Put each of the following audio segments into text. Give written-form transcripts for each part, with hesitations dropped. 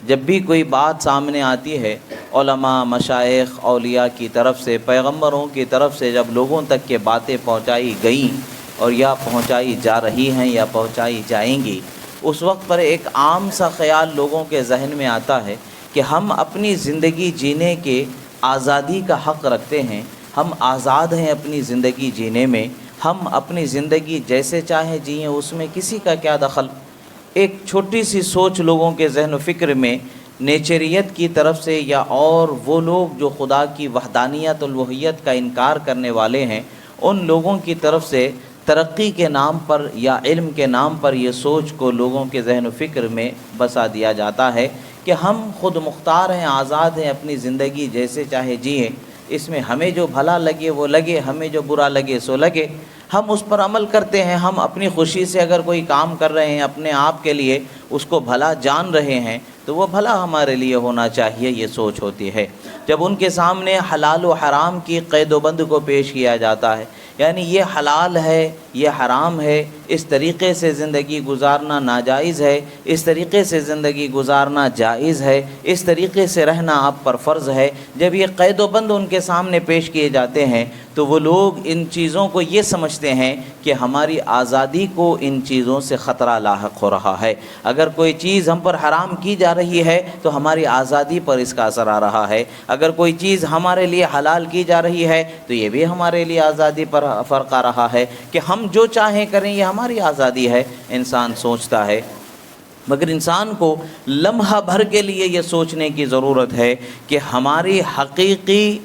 جب بھی کوئی بات سامنے آتی ہے علماء، مشائخ، اولیاء کی طرف سے، پیغمبروں کی طرف سے جب لوگوں تک یہ باتیں پہنچائی گئیں اور یا پہنچائی جا رہی ہیں یا پہنچائی جائیں گی، اس وقت پر ایک عام سا خیال لوگوں کے ذہن میں آتا ہے کہ ہم اپنی زندگی جینے کے آزادی کا حق رکھتے ہیں، ہم آزاد ہیں اپنی زندگی جینے میں، ہم اپنی زندگی جیسے چاہیں جئیں، اس میں کسی کا کیا دخل۔ ایک چھوٹی سی سوچ لوگوں کے ذہن و فکر میں نیچریت کی طرف سے یا اور وہ لوگ جو خدا کی وحدانیت الوہیت کا انکار کرنے والے ہیں، ان لوگوں کی طرف سے ترقی کے نام پر یا علم کے نام پر یہ سوچ کو لوگوں کے ذہن و فکر میں بسا دیا جاتا ہے کہ ہم خود مختار ہیں، آزاد ہیں، اپنی زندگی جیسے چاہے جئیں، اس میں ہمیں جو بھلا لگے وہ لگے، ہمیں جو برا لگے سو لگے، ہم اس پر عمل کرتے ہیں۔ ہم اپنی خوشی سے اگر کوئی کام کر رہے ہیں، اپنے آپ کے لیے اس کو بھلا جان رہے ہیں تو وہ بھلا ہمارے لیے ہونا چاہیے، یہ سوچ ہوتی ہے۔ جب ان کے سامنے حلال و حرام کی قید و بند کو پیش کیا جاتا ہے، یعنی یہ حلال ہے، یہ حرام ہے، اس طریقے سے زندگی گزارنا ناجائز ہے، اس طریقے سے زندگی گزارنا جائز ہے، اس طریقے سے رہنا آپ پر فرض ہے، جب یہ قید و بند ان کے سامنے پیش کیے جاتے ہیں تو وہ لوگ ان چیزوں کو یہ سمجھتے ہیں کہ ہماری آزادی کو ان چیزوں سے خطرہ لاحق ہو رہا ہے۔ اگر کوئی چیز ہم پر حرام کی جا رہی ہے تو ہماری آزادی پر اس کا اثر آ رہا ہے، اگر کوئی چیز ہمارے لیے حلال کی جا رہی ہے تو یہ بھی ہمارے لیے آزادی پر فرق آ رہا ہے کہ ہم جو چاہیں کریں، یہ ہماری آزادی ہے۔ انسان سوچتا ہے، مگر انسان کو لمحہ بھر کے لیے یہ سوچنے کی ضرورت ہے کہ ہماری حقیقی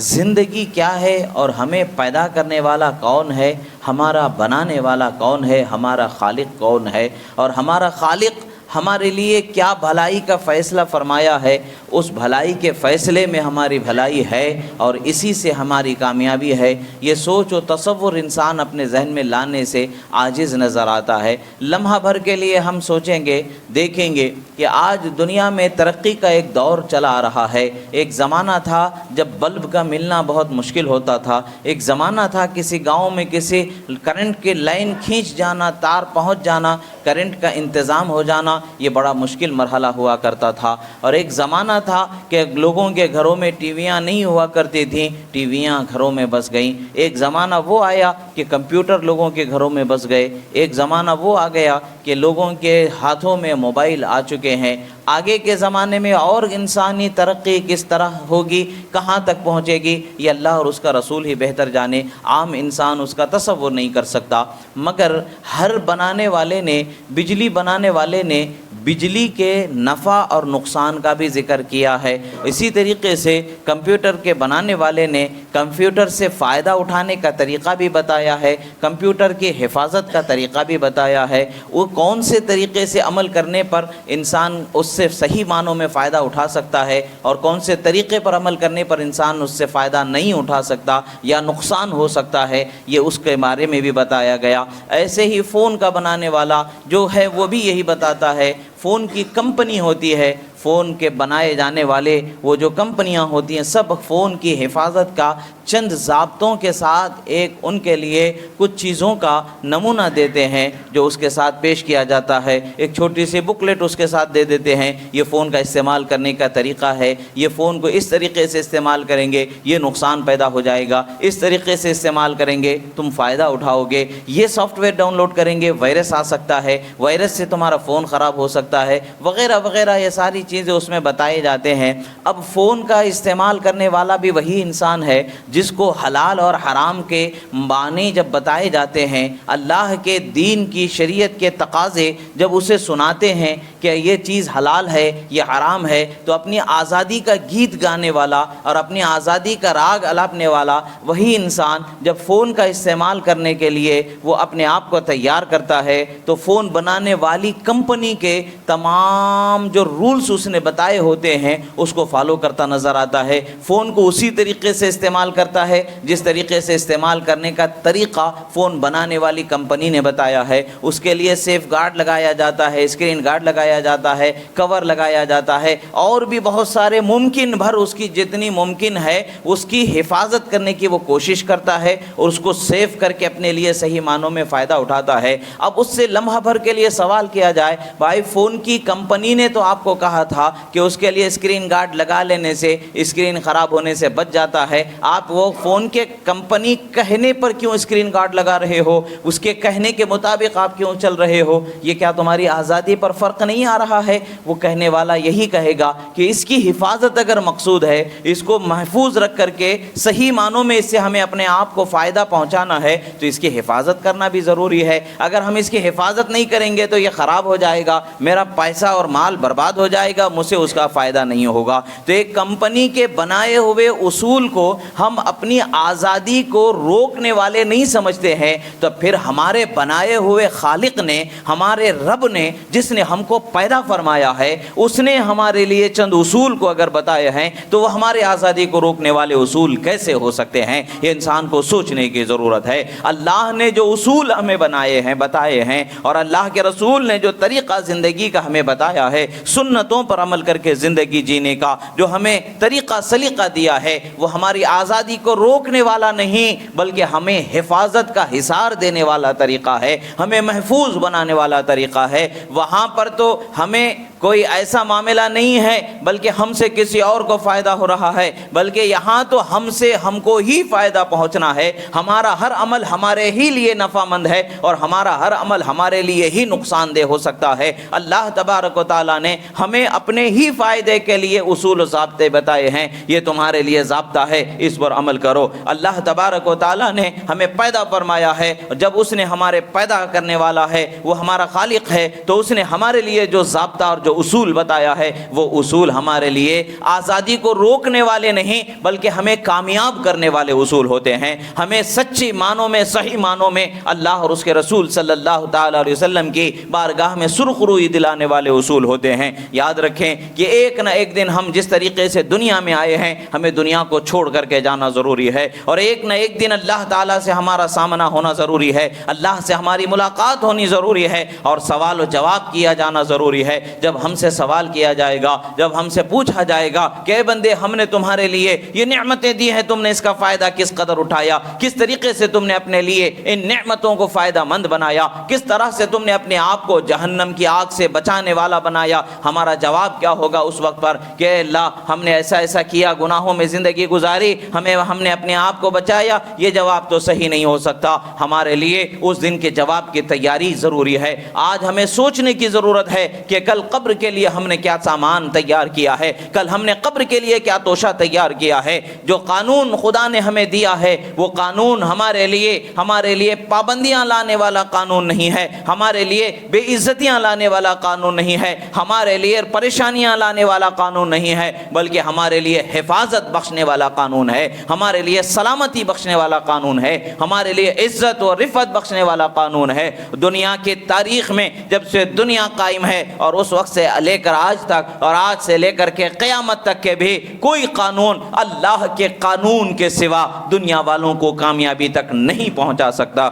زندگی کیا ہے اور ہمیں پیدا کرنے والا کون ہے، ہمارا بنانے والا کون ہے، ہمارا خالق کون ہے، اور ہمارا خالق ہمارے لیے کیا بھلائی کا فیصلہ فرمایا ہے، اس بھلائی کے فیصلے میں ہماری بھلائی ہے اور اسی سے ہماری کامیابی ہے۔ یہ سوچ و تصور انسان اپنے ذہن میں لانے سے عاجز نظر آتا ہے۔ لمحہ بھر کے لیے ہم سوچیں گے، دیکھیں گے کہ آج دنیا میں ترقی کا ایک دور چلا آ رہا ہے۔ ایک زمانہ تھا جب بلب کا ملنا بہت مشکل ہوتا تھا، ایک زمانہ تھا کسی گاؤں میں کسی کرنٹ کے لائن کھینچ جانا، تار پہنچ جانا، کرنٹ کا انتظام ہو جانا، یہ بڑا مشکل مرحلہ ہوا کرتا تھا۔ اور ایک زمانہ تھا کہ لوگوں کے گھروں میں ٹی ویاں نہیں ہوا کرتی تھیں، ٹی ویاں گھروں میں بس گئیں۔ ایک زمانہ وہ آیا کہ کمپیوٹر لوگوں کے گھروں میں بس گئے، ایک زمانہ وہ آ گیا کہ لوگوں کے ہاتھوں میں موبائل آ چکے ہیں۔ آگے کے زمانے میں اور انسانی ترقی کس طرح ہوگی، کہاں تک پہنچے گی، یہ اللہ اور اس کا رسول ہی بہتر جانے، عام انسان اس کا تصور نہیں کر سکتا۔ مگر ہر بنانے والے نے، بجلی بنانے والے نے بجلی کے نفع اور نقصان کا بھی ذکر کیا ہے۔ اسی طریقے سے کمپیوٹر کے بنانے والے نے کمپیوٹر سے فائدہ اٹھانے کا طریقہ بھی بتایا ہے، کمپیوٹر کی حفاظت کا طریقہ بھی بتایا ہے، وہ کون سے طریقے سے عمل کرنے پر انسان اس سے صحیح معنوں میں فائدہ اٹھا سکتا ہے اور کون سے طریقے پر عمل کرنے پر انسان اس سے فائدہ نہیں اٹھا سکتا یا نقصان ہو سکتا ہے، یہ اس کے بارے میں بھی بتایا گیا۔ ایسے ہی فون کا بنانے والا جو ہے وہ بھی یہی بتاتا ہے، فون کی کمپنی ہوتی ہے، فون کے بنائے جانے والے وہ جو کمپنیاں ہوتی ہیں سب فون کی حفاظت کا چند ضابطوں کے ساتھ ایک ان کے لیے کچھ چیزوں کا نمونہ دیتے ہیں جو اس کے ساتھ پیش کیا جاتا ہے، ایک چھوٹی سی بکلیٹ اس کے ساتھ دے دیتے ہیں، یہ فون کا استعمال کرنے کا طریقہ ہے، یہ فون کو اس طریقے سے استعمال کریں گے یہ نقصان پیدا ہو جائے گا، اس طریقے سے استعمال کریں گے تم فائدہ اٹھاؤ گے، یہ سافٹ ویئر ڈاؤن لوڈ کریں گے وائرس آ سکتا ہے، وائرس سے تمہارا فون خراب ہو سکتا ہے، وغیرہ وغیرہ، یہ ساری چیزیں اس میں بتائے جاتے ہیں۔ اب فون کا استعمال کرنے والا بھی وہی انسان ہے جس کو حلال اور حرام کے معنی جب بتائے جاتے ہیں، اللہ کے دین کی شریعت کے تقاضے جب اسے سناتے ہیں کہ یہ چیز حلال ہے یہ حرام ہے، تو اپنی آزادی کا گیت گانے والا اور اپنی آزادی کا راگ الاپنے والا وہی انسان جب فون کا استعمال کرنے کے لیے وہ اپنے آپ کو تیار کرتا ہے تو فون بنانے والی کمپنی کے تمام جو رولز اس نے بتائے ہوتے ہیں اس کو فالو کرتا نظر آتا ہے، فون کو اسی طریقے سے استعمال کرتا ہے جس طریقے سے استعمال کرنے کا طریقہ فون بنانے والی کمپنی نے بتایا ہے، اس کے لیے سیف گارڈ لگایا جاتا ہے، اسکرین گارڈ لگایا جاتا ہے، کور لگایا جاتا ہے، اور بھی بہت سارے ممکن بھر اس کی جتنی ممکن ہے اس کی حفاظت کرنے کی وہ کوشش کرتا ہے اور اس کو سیف کر کے اپنے لیے صحیح معنوں میں فائدہ اٹھاتا ہے۔ اب اس سے لمحہ بھر کے لیے سوال کیا جائے، بھائی فون کی کمپنی نے تو آپ کو کہا تھا کہ اس کے لیے اسکرین گارڈ لگا لینے سے اسکرین خراب ہونے سے بچ جاتا ہے، آپ وہ فون کے کمپنی کہنے پر کیوں اسکرین گارڈ لگا رہے ہو؟ اس کے کہنے کے مطابق آپ کیوں چل رہے ہو؟ یہ کیا تمہاری آزادی پر فرق نہیں آ رہا ہے؟ وہ کہنے والا یہی کہے گا کہ اس کی حفاظت اگر مقصود ہے، اس کو محفوظ رکھ کر کے صحیح معنوں میں اس سے ہمیں اپنے آپ کو فائدہ پہنچانا ہے تو اس کی حفاظت کرنا بھی ضروری ہے۔ اگر ہم اس کی حفاظت نہیں کریں گے تو یہ خراب ہو جائے گا، میرا پیسہ اور مال برباد ہو جائے گا، مجھ سے اس کا فائدہ نہیں ہوگا۔ تو ایک کمپنی کے بنائے ہوئے اصول کو ہم اپنی آزادی کو روکنے والے نہیں سمجھتے ہیں تو پھر ہمارے بنائے ہوئے خالق نے، ہمارے رب نے، جس نے ہم کو پیدا فرمایا ہے، اس نے ہمارے لیے چند اصول کو اگر بتائے ہیں تو وہ ہمارے آزادی کو روکنے والے اصول کیسے ہو سکتے ہیں؟ یہ انسان کو سوچنے کی ضرورت ہے۔ اللہ نے جو اصول ہمیں بنائے ہیں، بتائے ہیں، اور اللہ کے رسول نے جو طریقہ زندگی کا ہمیں بتایا ہے، سنتوں پر عمل کر کے زندگی جینے کا جو ہمیں طریقہ سلیقہ دیا ہے، وہ ہماری آزادی کو روکنے والا نہیں بلکہ ہمیں حفاظت کا حصار دینے والا طریقہ ہے، ہمیں محفوظ بنانے والا طریقہ ہے۔ وہاں پر تو ہمیں کوئی ایسا معاملہ نہیں ہے بلکہ ہم سے کسی اور کو فائدہ ہو رہا ہے، بلکہ یہاں تو ہم کو ہی فائدہ پہنچنا ہے۔ ہمارا ہر عمل ہمارے ہی لیے نفع مند ہے اور ہمارا ہر عمل ہمارے لیے ہی نقصان دہ ہو سکتا ہے۔ اللہ تبارک و تعالیٰ نے ہمیں اپنے ہی فائدے کے لیے اصول و ضابطے بتائے ہیں، یہ تمہارے لیے ضابطہ ہے، اس پر عمل کرو۔ اللہ تبارک و تعالیٰ نے ہمیں پیدا فرمایا ہے، جب اس نے ہمارے پیدا کرنے والا ہے، وہ ہمارا خالق ہے، تو اس نے ہمارے لیے جو ضابطہ اور جو اصول بتایا ہے وہ اصول ہمارے لیے آزادی کو روکنے والے نہیں بلکہ ہمیں کامیاب کرنے والے اصول ہوتے ہیں، ہمیں سچی معنوں میں، صحیح معنوں میں اللہ اور اس کے رسول صلی اللہ تعالی علیہ وسلم کی بارگاہ میں سرخ روئی دلانے والے اصول ہوتے ہیں۔ یاد رکھیں کہ ایک نہ ایک دن ہم جس طریقے سے دنیا میں آئے ہیں، ہمیں دنیا کو چھوڑ کر کے جانا ضروری ہے، اور ایک نہ ایک دن اللہ تعالیٰ سے ہمارا سامنا ہونا ضروری ہے، اللہ سے ہماری ملاقات ہونی ضروری ہے، اور سوال و جواب کیا جانا ضروری ہے۔ جب ہم سے سوال کیا جائے گا، جب ہم سے پوچھا جائے گا کہ اے بندے، ہم نے تمہارے لیے یہ نعمتیں دی ہیں، تم نے اس کا فائدہ کس قدر اٹھایا، کس طریقے سے تم نے اپنے لیے ان نعمتوں کو فائدہ مند بنایا، کس طرح سے تم نے اپنے آپ کو جہنم کی آگ سے بچانے والا بنایا، ہمارا جواب کیا ہوگا اس وقت پر کہ اے اللہ، ہم نے ایسا ایسا کیا، گناہوں میں زندگی گزاری، ہم نے اپنے آپ کو بچایا۔ یہ جواب تو صحیح نہیں ہو سکتا۔ ہمارے لیے اس دن کے جواب کی تیاری ضروری ہے۔ آج ہمیں سوچنے کی ضرورت ہے کہ کل قبر کے لیے ہم نے کیا سامان تیار کیا ہے، کل ہم نے قبر کے لیے کیا توشہ تیار کیا ہے۔ جو قانون خدا نے ہمیں دیا ہے وہ قانون ہمارے لیے پابندیاں لانے والا قانون نہیں ہے، ہمارے لیے بے عزتیاں لانے والا قانون نہیں ہے، ہمارے لیے پریشانیاں لانے والا قانون نہیں ہے، بلکہ ہمارے لیے حفاظت بخشنے والا قانون ہے، ہمارے لیے سلامتی بخشنے والا قانون ہے، ہمارے لیے عزت و رفعت بخشنے والا قانون ہے۔ دنیا کی تاریخ میں جب سے دنیا قائم ہے اور اس وقت سے لے کر آج تک، اور آج سے لے کر کے قیامت تک کے بھی کوئی قانون اللہ کے قانون کے سوا دنیا والوں کو کامیابی تک نہیں پہنچا سکتا۔